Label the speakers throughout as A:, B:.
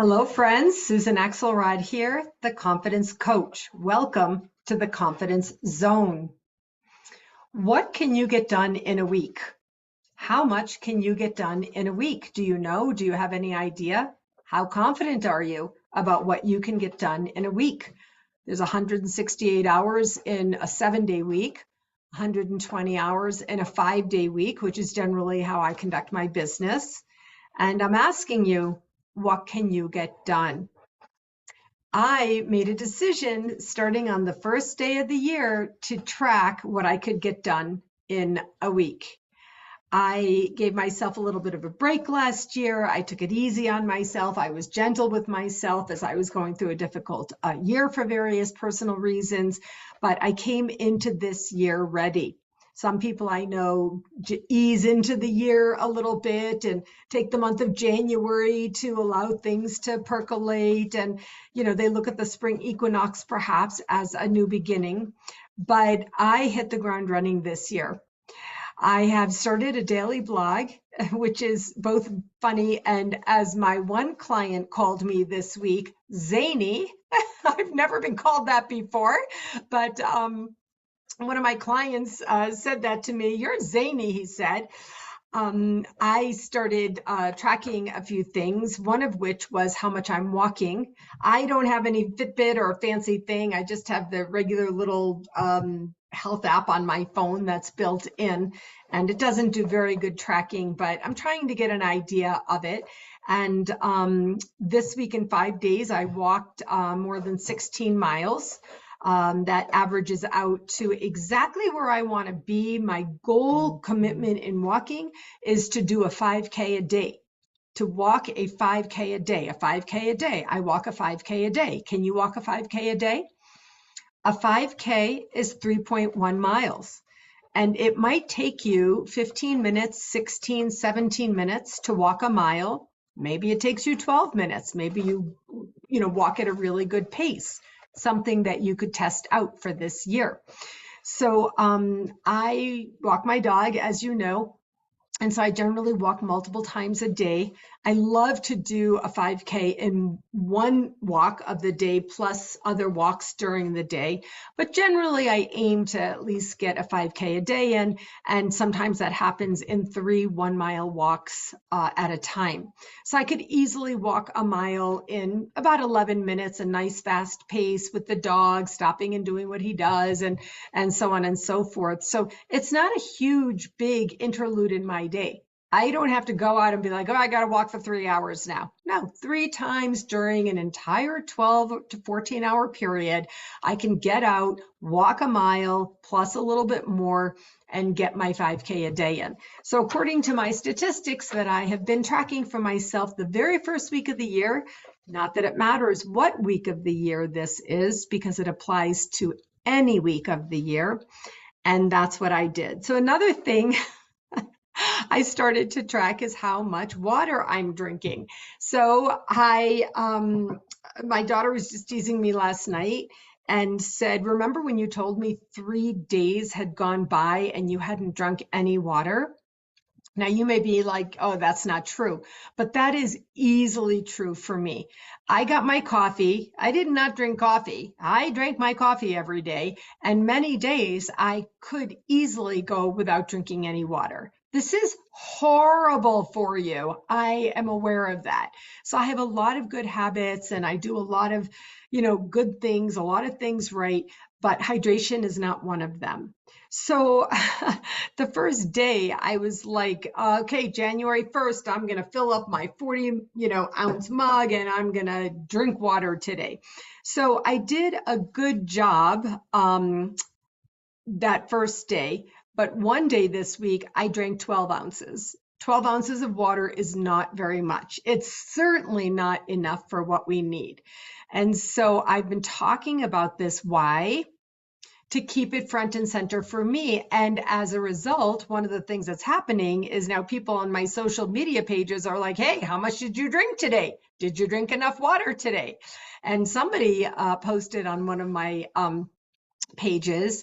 A: Hello, friends. Susan Axelrod here, the Confidence Coach. Welcome to the Confidence Zone. What can you get done in a week? How much can you get done in a week? Do you know? Do you have any idea? How confident are you about what you can get done in a week? There's 168 hours in a 7-day week, 120 hours in a 5-day week, which is generally how I conduct my business. And I'm asking you, what can you get done? I made a decision starting on the first day of the year to track what I could get done in a week. I gave myself a little bit of a break last year. I took it easy on myself. I was gentle with myself as I was going through a difficult year for various personal reasons, but I came into this year ready. Some people I know ease into the year a little bit and take the month of January to allow things to percolate. And, they look at the spring equinox perhaps as a new beginning. But I hit the ground running this year. I have started a daily blog, which is both funny and, as my one client called me this week, zany. I've never been called that before, but one of my clients said that to me. You're zany, he said. I started tracking a few things, one of which was how much I'm walking. I don't have any Fitbit or a fancy thing. I just have the regular little health app on my phone that's built in, and it doesn't do very good tracking, but I'm trying to get an idea of it. And this week in 5 days, I walked more than 16 miles. That averages out to exactly where I want to be. My goal commitment in walking is to do a 5K a day, to walk a 5K a day, a 5K a day. I walk a 5K a day. Can you walk a 5K a day? A 5K is 3.1 miles. And it might take you 15 minutes, 16, 17 minutes to walk a mile. Maybe it takes you 12 minutes. Maybe you walk at a really good pace, something that you could test out for this year. So I walk my dog, as you know, and so I generally walk multiple times a day. I love to do a 5K in one walk of the day plus other walks during the day. But generally, I aim to at least get a 5K a day in. And sometimes that happens in 3 1-mile walks at a time. So I could easily walk a mile in about 11 minutes, a nice fast pace with the dog stopping and doing what he does, and so on and so forth. So it's not a huge, big interlude in my day. I don't have to go out and be like, oh, I got to walk for 3 hours now. No, 3 times during an entire 12 to 14-hour period, I can get out, walk a mile plus a little bit more, and get my 5K a day in. So according to my statistics that I have been tracking for myself the very first week of the year, not that it matters what week of the year this is, because it applies to any week of the year. And that's what I did. So another thing I started to track is how much water I'm drinking. So my daughter was just teasing me last night and said, remember when you told me 3 days had gone by and you hadn't drunk any water? Now, you may be like, oh, that's not true, but that is easily true for me. I got my coffee. I did not drink coffee. I drank my coffee every day, and many days I could easily go without drinking any water. This is horrible for you. I am aware of that. So I have a lot of good habits and I do a lot of, good things, a lot of things right, but hydration is not one of them. So the first day I was like, okay, January 1st, I'm going to fill up my 40, ounce mug and I'm going to drink water today. So I did a good job that first day, but one day this week I drank 12 ounces. 12 ounces of water is not very much. It's certainly not enough for what we need. And so I've been talking about this. Why? To keep it front and center for me. And as a result, one of the things that's happening is now people on my social media pages are like, hey, how much did you drink today? Did you drink enough water today? And somebody posted on one of my pages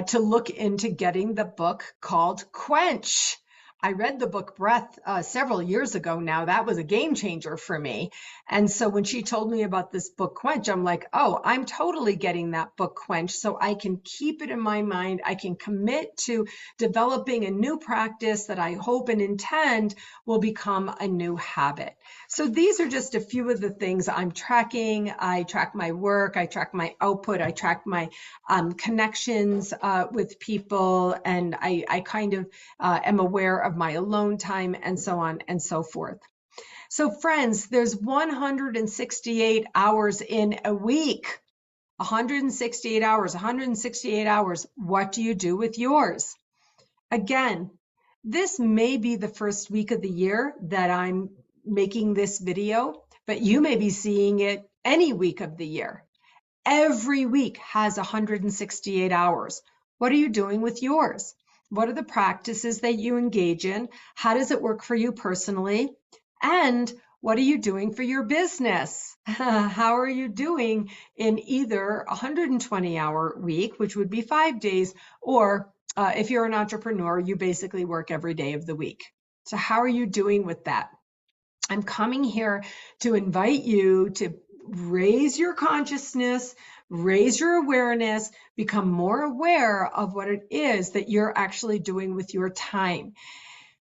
A: to look into getting the book called Quench I read the book Breath several years ago now. That was a game changer for me. And so when she told me about this book Quench, I'm like, oh, I'm totally getting that book Quench so I can keep it in my mind. I can commit to developing a new practice that I hope and intend will become a new habit. So these are just a few of the things I'm tracking. I track my work, I track my output, I track my connections with people, and I kind of am aware of my alone time and so on and so forth. So friends, there's 168 hours in a week. 168 hours, 168 hours. What do you do with yours? Again, this may be the first week of the year that I'm making this video, but you may be seeing it any week of the year. Every week has 168 hours. What are you doing with yours? What are the practices that you engage in? How does it work for you personally? And what are you doing for your business? How are you doing in either a 120-hour week, which would be 5 days, or if you're an entrepreneur, you basically work every day of the week. So how are you doing with that? I'm coming here to invite you to raise your consciousness, raise your awareness, become more aware of what it is that you're actually doing with your time.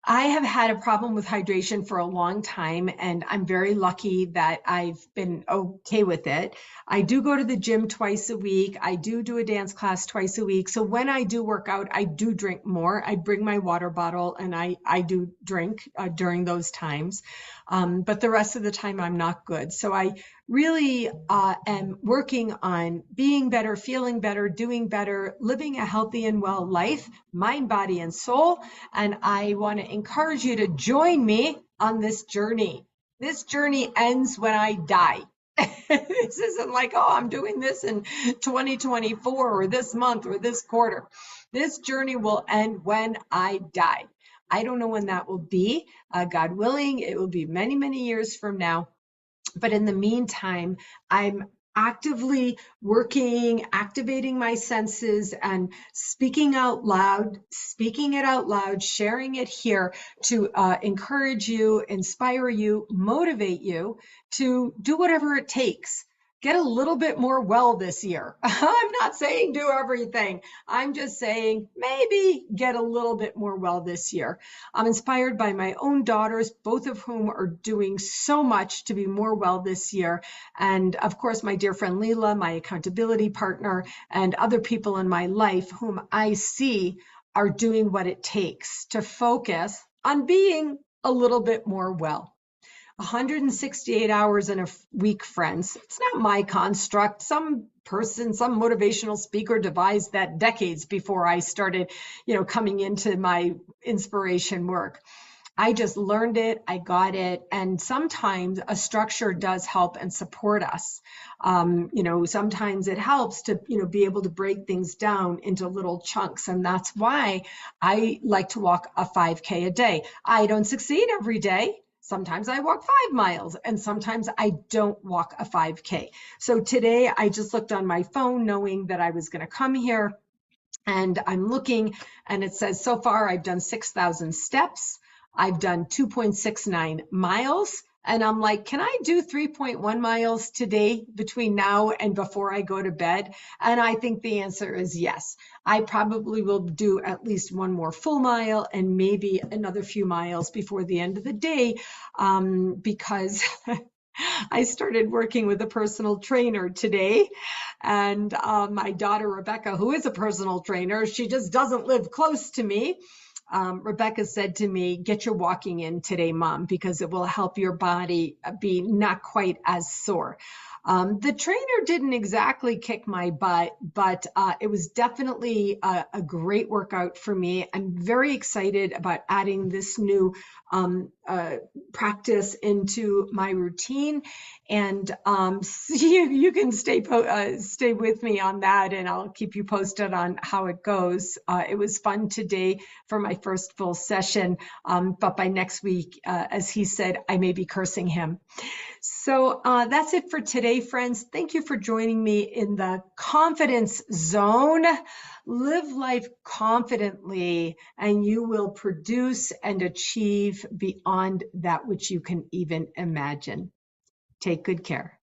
A: I have had a problem with hydration for a long time, and I'm very lucky that I've been okay with it. I do go to the gym twice a week. I do a dance class twice a week. So when I do work out, I do drink more. I bring my water bottle and I do drink during those times. But the rest of the time, I'm not good. So I really am working on being better, feeling better, doing better, living a healthy and well life, mind, body, and soul. And I want to encourage you to join me on this journey. This journey ends when I die. This isn't like, oh, I'm doing this in 2024 or this month or this quarter. This journey will end when I die. I don't know when that will be. God willing, it will be many, many years from now. But in the meantime, I'm actively working, activating my senses and speaking out loud, speaking it out loud, sharing it here to encourage you, inspire you, motivate you to do whatever it takes. Get a little bit more well this year. I'm not saying do everything. I'm just saying maybe get a little bit more well this year. I'm inspired by my own daughters, both of whom are doing so much to be more well this year. And of course, my dear friend Leela, my accountability partner, and other people in my life whom I see are doing what it takes to focus on being a little bit more well. 168 hours in a week, friends. It's not my construct. Some person, some motivational speaker devised that decades before I started, coming into my inspiration work. I just learned it, I got it, and sometimes a structure does help and support us. Sometimes it helps to, be able to break things down into little chunks, and that's why I like to walk a 5K a day. I don't succeed every day. Sometimes I walk 5 miles and sometimes I don't walk a 5K. So today I just looked on my phone knowing that I was going to come here, and I'm looking and it says so far I've done 6,000 steps. I've done 2.69 miles. And I'm like, can I do 3.1 miles today between now and before I go to bed? And I think the answer is yes. I probably will do at least one more full mile and maybe another few miles before the end of the day, because I started working with a personal trainer today, and my daughter Rebecca, who is a personal trainer, she just doesn't live close to me. Rebecca said to me, get your walking in today, Mom, because it will help your body be not quite as sore. The trainer didn't exactly kick my butt, but it was definitely a great workout for me. I'm very excited about adding this new practice into my routine, and you can stay with me on that, and I'll keep you posted on how it goes. It was fun today for my first full session, but by next week, as he said, I may be cursing him. So that's it for today, friends. Thank you for joining me in the confidence zone. Live life confidently, and you will produce and achieve beyond that which you can even imagine. Take good care.